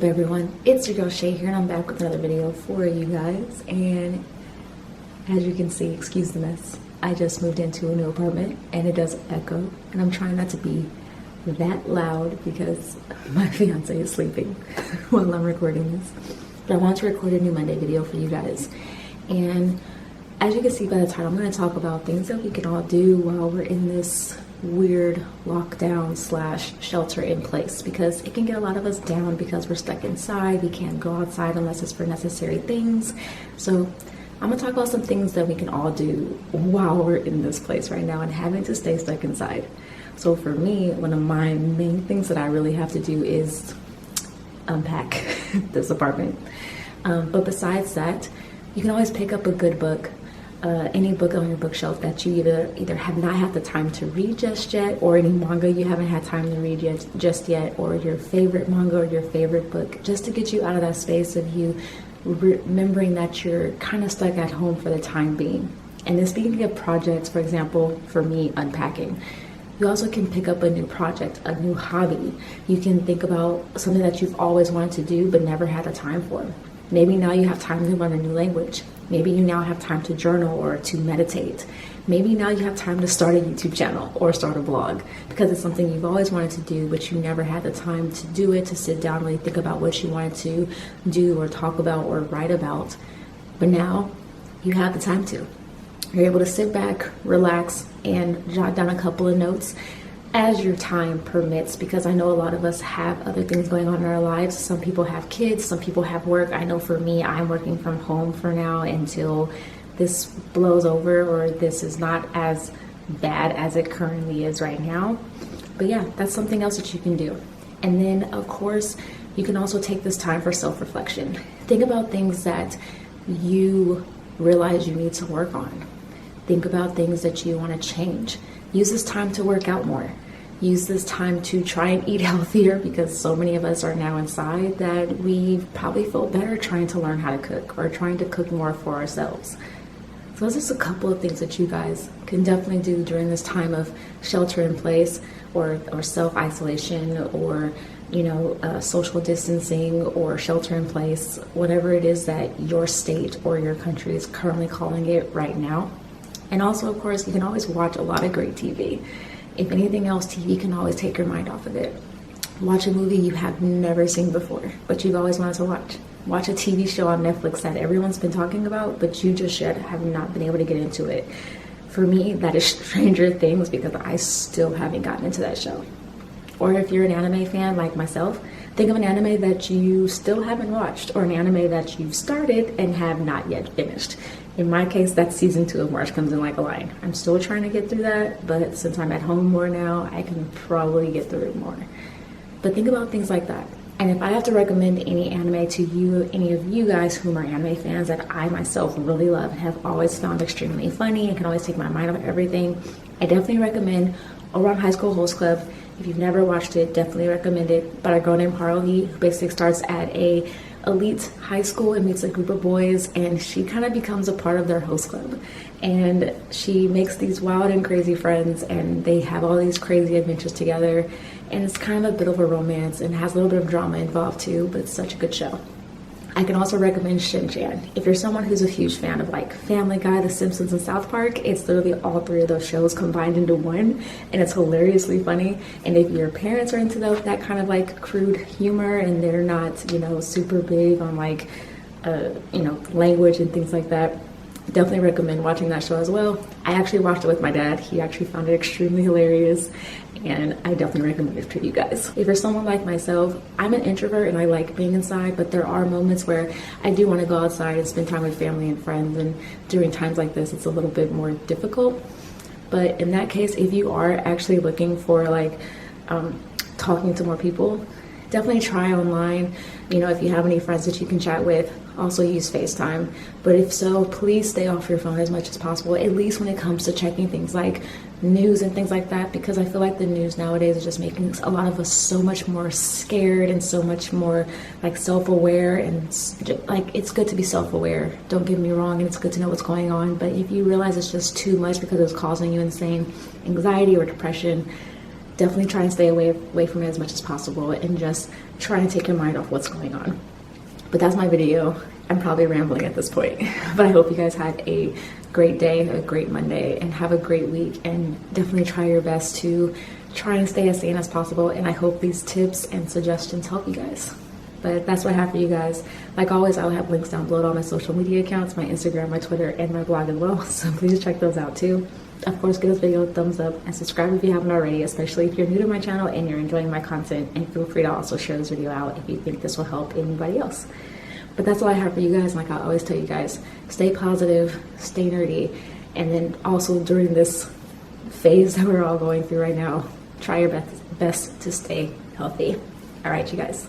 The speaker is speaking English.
up, everyone? It's your girl Shay here, and I'm back with another video for you guys. And as you can see, excuse the mess, I just moved into a new apartment and it does echo, and I'm trying not to be that loud because my fiance is sleeping while I'm recording this. But I want to record a new Monday video for you guys, and as you can see by the title, I'm going to talk about things that we can all do while we're in this weird lockdown / shelter in place, because it can get a lot of us down because we're stuck inside. We can't go outside unless it's for necessary things. So I'm gonna talk about some things that we can all do while we're in this place right now and having to stay stuck inside. So for me, one of my main things that I really have to do is unpack this apartment. But besides that, you can always pick up a good book. Any book on your bookshelf that you either have not had the time to read just yet, or any manga you haven't had time to read just yet, or your favorite manga or your favorite book, just to get you out of that space of you remembering that you're kind of stuck at home for the time being. And then speaking of projects, for example, for me, unpacking. You also can pick up a new project, a new hobby. You can think about something that you've always wanted to do but never had the time for. Maybe now you have time to learn a new language. Maybe you now have time to journal or to meditate. Maybe now you have time to start a YouTube channel or start a blog because it's something you've always wanted to do, but you never had the time to do it, to sit down and really think about what you wanted to do or talk about or write about. But now you have the time to. You're able to sit back, relax, and jot down a couple of notes as your time permits, because I know a lot of us have other things going on in our lives. Some people have kids, some people have work. I know for me, I'm working from home for now until this blows over, or this is not as bad as it currently is right now. But yeah, that's something else that you can do. And then of course, you can also take this time for self-reflection. Think about things that you realize you need to work on. Think about things that you want to change. Use this time to work out more. Use this time to try and eat healthier, because so many of us are now inside that we probably feel better trying to learn how to cook or trying to cook more for ourselves. So those are just a couple of things that you guys can definitely do during this time of shelter in place or self-isolation, or social distancing or shelter in place, whatever it is that your state or your country is currently calling it right now. And also, of course, you can always watch a lot of great TV. If anything else, TV can always take your mind off of it. Watch a movie you have never seen before, but you've always wanted to watch. Watch a TV show on Netflix that everyone's been talking about, but you just yet have not been able to get into it. For me, that is Stranger Things, because I still haven't gotten into that show. Or if you're an anime fan like myself, think of an anime that you still haven't watched, or an anime that you've started and have not yet finished. In my case, that's season 2 of March Comes In Like a Lion. I'm still trying to get through that, but since I'm at home more now, I can probably get through it more. But think about things like that. And if I have to recommend any anime to you, any of you guys whom are anime fans that I myself really love and have always found extremely funny and can always take my mind off everything, I definitely recommend Around High School Host Club. If you've never watched it, definitely recommend it. By a girl named Harley, who basically starts at a elite high school and meets a group of boys, and she kind of becomes a part of their host club. And she makes these wild and crazy friends, and they have all these crazy adventures together. And it's kind of a bit of a romance and has a little bit of drama involved too, but it's such a good show. I can also recommend Shin Chan. If you're someone who's a huge fan of like Family Guy, The Simpsons, and South Park, it's literally all 3 of those shows combined into one, and it's hilariously funny. And if your parents are into that kind of like crude humor, and they're not, super big on like, language and things like that, definitely recommend watching that show as well. I actually watched it with my dad. He actually found it extremely hilarious, and I definitely recommend it to you guys. If you're someone like myself, I'm an introvert and I like being inside, but there are moments where I do want to go outside and spend time with family and friends, and during times like this, it's a little bit more difficult. But in that case, if you are actually looking for like talking to more people, definitely try online. If you have any friends that you can chat with, also use FaceTime. But if so, please stay off your phone as much as possible, at least when it comes to checking things like news and things like that, because I feel like the news nowadays is just making a lot of us so much more scared and so much more like self-aware. And like, it's good to be self-aware, don't get me wrong, and it's good to know what's going on. But if you realize it's just too much because it's causing you insane anxiety or depression, definitely try and stay away from it as much as possible and just try and take your mind off what's going on. But that's my video. I'm probably rambling at this point, but I hope you guys had a great day, a great Monday, and have a great week, and definitely try your best to try and stay as sane as possible. And I hope these tips and suggestions help you guys. But that's what I have for you guys. Like always, I will have links down below to all my social media accounts, my Instagram, my Twitter, and my blog as well. So please check those out too. Of course, give this video a thumbs up and subscribe if you haven't already, especially if you're new to my channel and you're enjoying my content. And feel free to also share this video out if you think this will help anybody else. But that's all I have for you guys. Like I always tell you guys, stay positive, stay nerdy, and then also during this phase that we're all going through right now, try your best to stay healthy. All right, you guys.